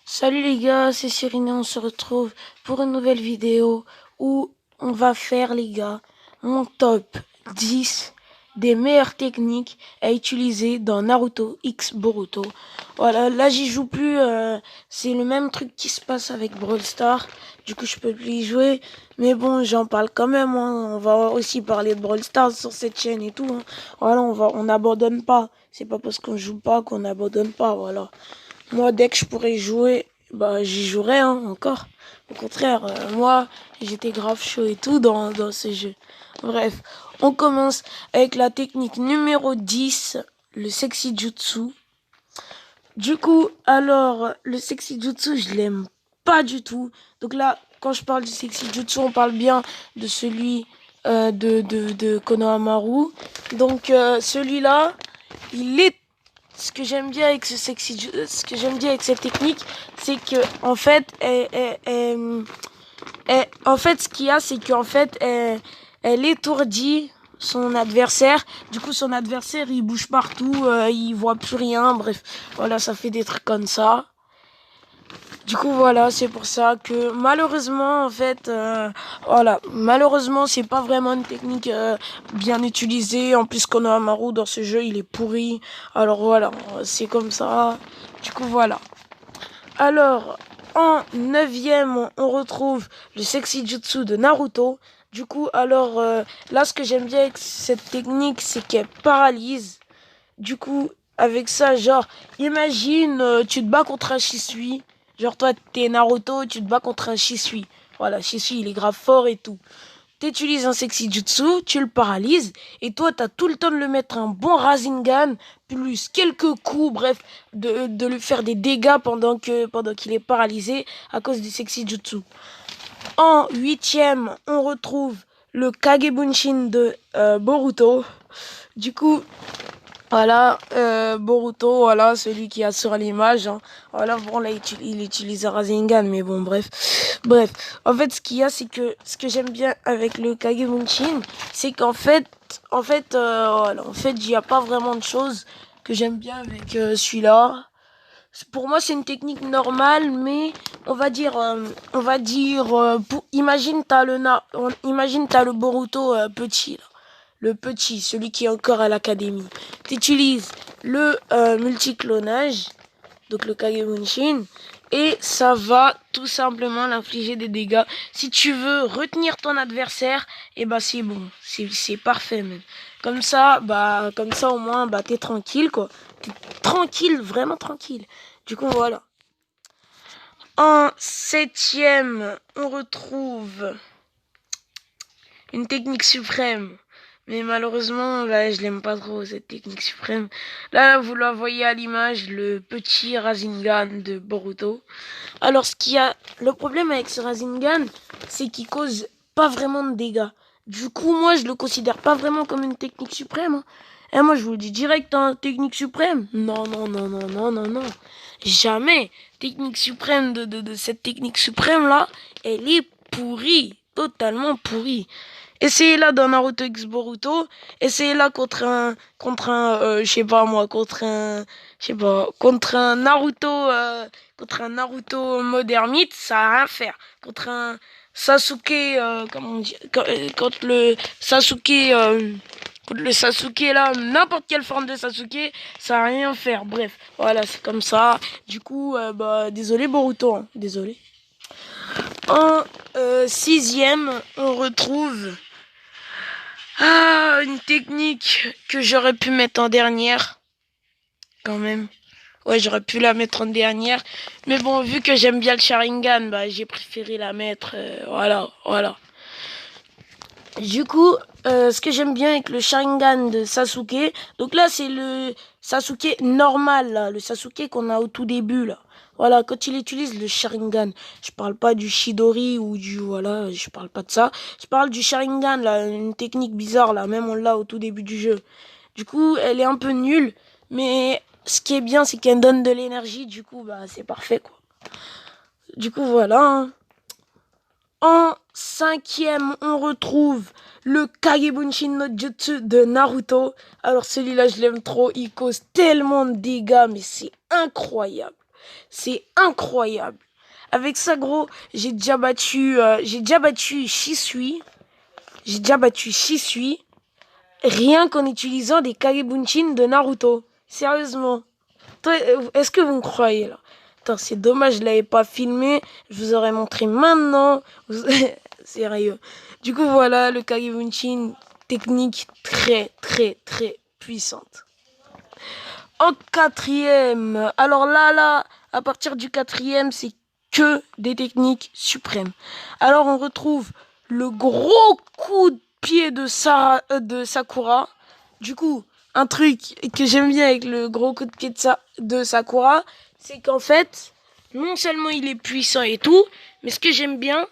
Salut les gars, c'est Cyrine, on se retrouve pour une nouvelle vidéo où on va faire les gars mon top 10 des meilleures techniques à utiliser dans Naruto X Boruto. Voilà, là j'y joue plus, c'est le même truc qui se passe avec Brawl Stars, du coup je peux plus y jouer, mais bon j'en parle quand même, hein. On va aussi parler de Brawl Stars sur cette chaîne et tout, hein. Voilà, on n'abandonne pas, c'est pas parce qu'on joue pas qu'on n'abandonne pas, voilà. Moi, dès que je pourrais jouer, bah, j'y jouerais, hein, encore. Au contraire, moi, j'étais grave chaud et tout dans ce jeu. Bref, on commence avec la technique numéro 10, le Sexy Jutsu. Du coup, alors, le Sexy Jutsu, je l'aime pas du tout. Donc là, quand je parle du Sexy Jutsu, on parle bien de celui de Konohamaru. Donc, celui-là, il est ce que j'aime bien avec ce que j'aime bien avec cette technique, c'est que en fait, en fait, ce qu'il y a, c'est qu'en fait, elle étourdit son adversaire. Du coup, son adversaire, il bouge partout, il voit plus rien. Bref, voilà, ça fait des trucs comme ça. Du coup, voilà, c'est pour ça que malheureusement, en fait, voilà, malheureusement, c'est pas vraiment une technique bien utilisée. En plus, Konohamaru dans ce jeu, il est pourri. Alors voilà, c'est comme ça. Du coup, voilà. Alors, en neuvième, on retrouve le Sexy Jutsu de Naruto. Du coup, alors là, ce que j'aime bien avec cette technique, c'est qu'elle paralyse. Du coup, avec ça, genre, imagine, tu te bats contre un Shisui. Genre, toi, t'es Naruto, tu te bats contre un Shisui. Voilà, Shisui, il est grave fort et tout. T'utilises un Sexy Jutsu, tu le paralyses, et toi, t'as tout le temps de le mettre un bon Rasengan, plus quelques coups, bref, de lui faire des dégâts pendant qu'il est paralysé à cause du Sexy Jutsu. En huitième, on retrouve le Kagebunshin de Boruto. Du coup, voilà, Boruto, voilà, celui qui a sur l'image, hein. Voilà, bon, là, il utilise Rasengan, mais bon, bref. Bref, en fait, ce qu'il y a, c'est que ce que j'aime bien avec le Kagebunshin, c'est voilà, en fait, il n'y a pas vraiment de choses que j'aime bien avec celui-là. Pour moi, c'est une technique normale, mais imagine, t'as le Boruto petit, là. Le petit, celui qui est encore à l'académie. Tu utilises le multiclonage, donc le Kagebunshin, et ça va tout simplement l'infliger des dégâts. Si tu veux retenir ton adversaire, et bah c'est bon, c'est parfait même. Comme ça au moins, bah t'es tranquille quoi. T'es tranquille, vraiment tranquille. Du coup voilà. En septième, on retrouve une technique suprême. Mais malheureusement, là, je l'aime pas trop, cette technique suprême. Là, vous la voyez à l'image, le petit Rasengan de Boruto. Alors, le problème avec ce Rasengan, c'est qu'il cause pas vraiment de dégâts. Du coup, moi, je le considère pas vraiment comme une technique suprême, hein. Et moi, je vous le dis direct, hein, technique suprême. Non, non, non, non, non, non, non. Jamais. Technique suprême de cette technique suprême-là, elle est pourrie. Totalement pourrie. Essayez-la dans Naruto X Boruto. Essayez-la je sais pas moi, contre un Naruto Modern ça va rien faire. Contre un Sasuke, comment on dit, contre le Sasuke là, n'importe quelle forme de Sasuke, ça va rien faire. Bref, voilà, c'est comme ça. Du coup, désolé Boruto, hein, désolé. En sixième, on retrouve une technique que j'aurais pu mettre en dernière, quand même. Ouais, j'aurais pu la mettre en dernière. Mais bon, vu que j'aime bien le Sharingan, bah, j'ai préféré la mettre. Voilà, voilà. Du coup, ce que j'aime bien avec le Sharingan de Sasuke, donc là, c'est le Sasuke normal, là, le Sasuke qu'on a au tout début, là. Voilà, quand il utilise le Sharingan, je parle pas du Chidori ou voilà, je parle pas de ça. Je parle du Sharingan, là, une technique bizarre, là, même on l'a au tout début du jeu. Du coup, elle est un peu nulle, mais ce qui est bien, c'est qu'elle donne de l'énergie, du coup, bah, c'est parfait, quoi. Du coup, voilà, hein. En cinquième, on retrouve le Kagebunshin no Jutsu de Naruto. Alors celui-là, je l'aime trop. Il cause tellement de dégâts, mais c'est incroyable. C'est incroyable. Avec ça, gros, j'ai déjà battu Shisui. J'ai déjà battu Shisui. Rien qu'en utilisant des Kagebunshin de Naruto. Sérieusement. Est-ce que vous me croyez là? Attends, c'est dommage, je l'avais pas filmé. Je vous aurais montré maintenant. Sérieux. Du coup, voilà, le Kagebunshin, technique très, très, très puissante. En quatrième, alors là, à partir du quatrième, c'est que des techniques suprêmes. Alors, on retrouve le gros coup de pied de Sakura. Du coup, un truc que j'aime bien avec le gros coup de pied de Sakura, c'est qu'en fait, non seulement il est puissant et tout, mais ce que j'aime bien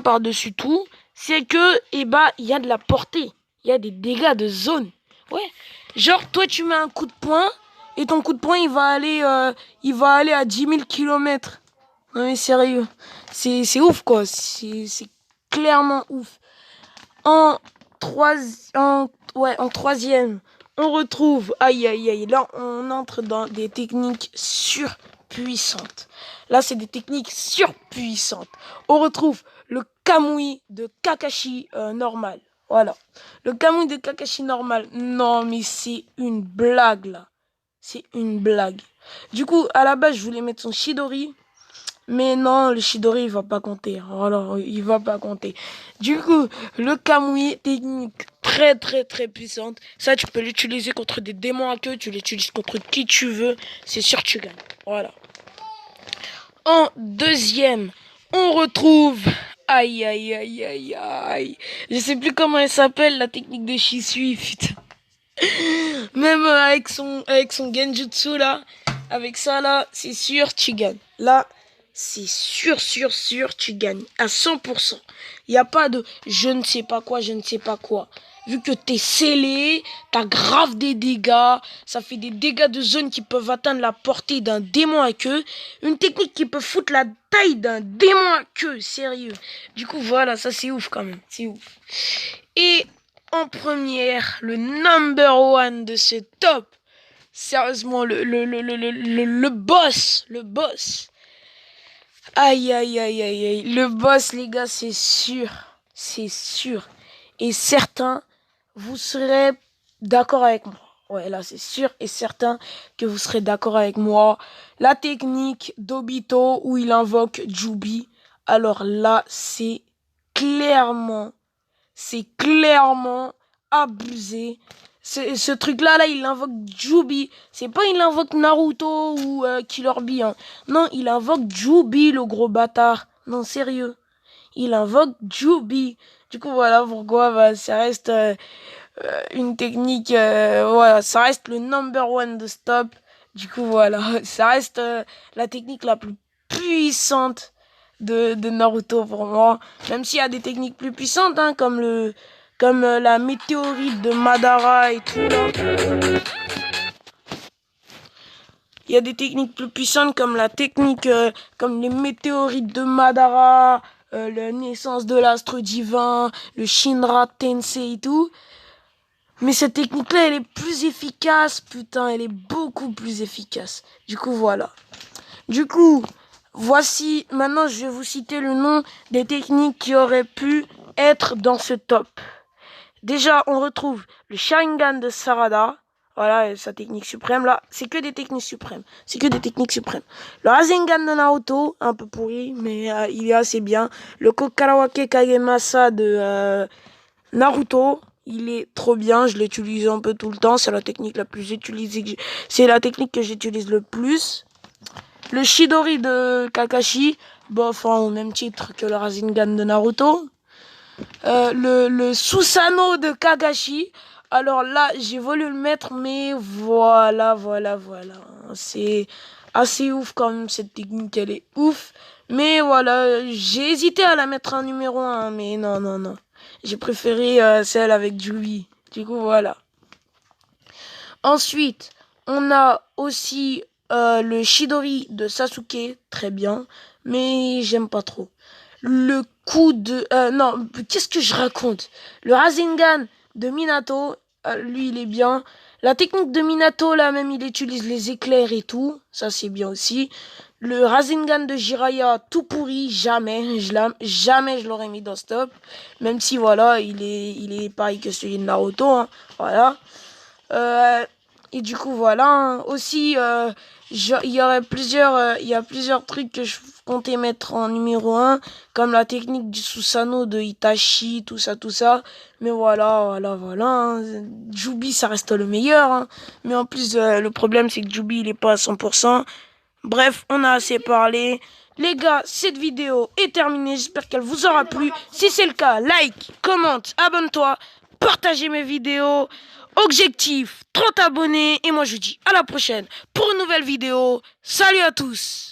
par-dessus tout, c'est que, il y a de la portée. Il y a des dégâts de zone. Ouais. Genre, toi, tu mets un coup de poing, et ton coup de poing, il va aller à 10 000 kilomètres. Non, mais sérieux. C'est ouf, quoi. C'est clairement ouf. En troisième, on retrouve, aïe, là, on entre dans des techniques surpuissantes. Là, c'est des techniques surpuissantes. On retrouve le Kamui de Kakashi normal. Voilà. Le Kamui de Kakashi normal. Non, mais c'est une blague, là. C'est une blague. Du coup, à la base, je voulais mettre son Chidori. Mais non, le Chidori, il va pas compter. Alors, il va pas compter. Du coup, le Kamui, technique très, très, très puissante. Ça, tu peux l'utiliser contre des démons à queue. Tu l'utilises contre qui tu veux. C'est sûr que tu gagnes. Voilà. En deuxième, on retrouve... Aïe. Je sais plus comment elle s'appelle, la technique de Shisui, putain. Même avec son genjutsu, là. Avec ça, là, c'est sûr, tu gagnes. Là, c'est sûr, tu gagnes. À 100%. Il n'y a pas de je ne sais pas quoi. Vu que t'es scellé, t'as grave des dégâts. Ça fait des dégâts de zone qui peuvent atteindre la portée d'un démon à queue. Une technique qui peut foutre la taille d'un démon à queue. Sérieux. Du coup, voilà, ça c'est ouf quand même. C'est ouf. Et en première, le number one de ce top. Sérieusement, le boss. Aïe. Le boss, les gars, c'est sûr. Et certains, vous serez d'accord avec moi. Ouais, là, c'est sûr et certain que vous serez d'accord avec moi. La technique d'Obito où il invoque Jubi. Alors là, clairement, c'est clairement abusé. Ce truc-là, il invoque Jubi. C'est pas il invoque Naruto ou Killer Bee. Hein. Non, il invoque Jubi, le gros bâtard. Non, sérieux. Il invoque Jubi. Du coup, voilà pourquoi ça reste une technique... voilà, ça reste le number one de stop. Du coup, voilà. Ça reste la technique la plus puissante de Naruto pour moi. Même s'il y a des techniques plus puissantes, hein, comme la météorite de Madara et tout là. Il y a des techniques plus puissantes comme la technique, comme les météorites de Madara, la naissance de l'astre divin, le Shinra Tensei et tout. Mais cette technique-là, elle est plus efficace, putain, elle est beaucoup plus efficace. Du coup, voilà. Du coup, voici, maintenant je vais vous citer le nom des techniques qui auraient pu être dans ce top. Déjà, on retrouve le Sharingan de Sarada. Voilà, sa technique suprême. Là, c'est que des techniques suprêmes. Le Rasengan de Naruto, un peu pourri, mais il est assez bien. Le Kokarawake Kagemasa de Naruto, il est trop bien. Je l'utilise un peu tout le temps. C'est la technique la plus utilisée. C'est la technique que j'utilise le plus. Le Chidori de Kakashi, bof, au même titre que le Rasengan de Naruto. Le Susanoo de Kakashi. Alors là, j'ai voulu le mettre, mais voilà. C'est assez ouf quand même, cette technique, elle est ouf. Mais voilà, j'ai hésité à la mettre en numéro 1, mais non. J'ai préféré celle avec Julie. Du coup, voilà. Ensuite, on a aussi le Chidori de Sasuke, très bien, mais j'aime pas trop. Le coup de... non, qu'est-ce que je raconte? Le Rasengan de Minato, lui il est bien. La technique de Minato, là, même, il utilise les éclairs et tout. Ça, c'est bien aussi. Le Rasengan de Jiraiya, tout pourri. Jamais je l'aurais mis dans Stop. Même si, voilà, il est pareil que celui de Naruto. Hein. Voilà. Et du coup, voilà. Hein. Aussi, il y a plusieurs trucs que je comptais mettre en numéro 1, comme la technique du Susanoo de Itachi, tout ça. Mais voilà. Hein. Jubi, ça reste le meilleur. Hein. Mais en plus, le problème, c'est que Jubi, il est pas à 100%. Bref, on a assez parlé. Les gars, cette vidéo est terminée. J'espère qu'elle vous aura plu. Si c'est le cas, like, commente, abonne-toi, partagez mes vidéos. Objectif, 30 abonnés. Et moi, je vous dis à la prochaine pour une nouvelle vidéo. Salut à tous!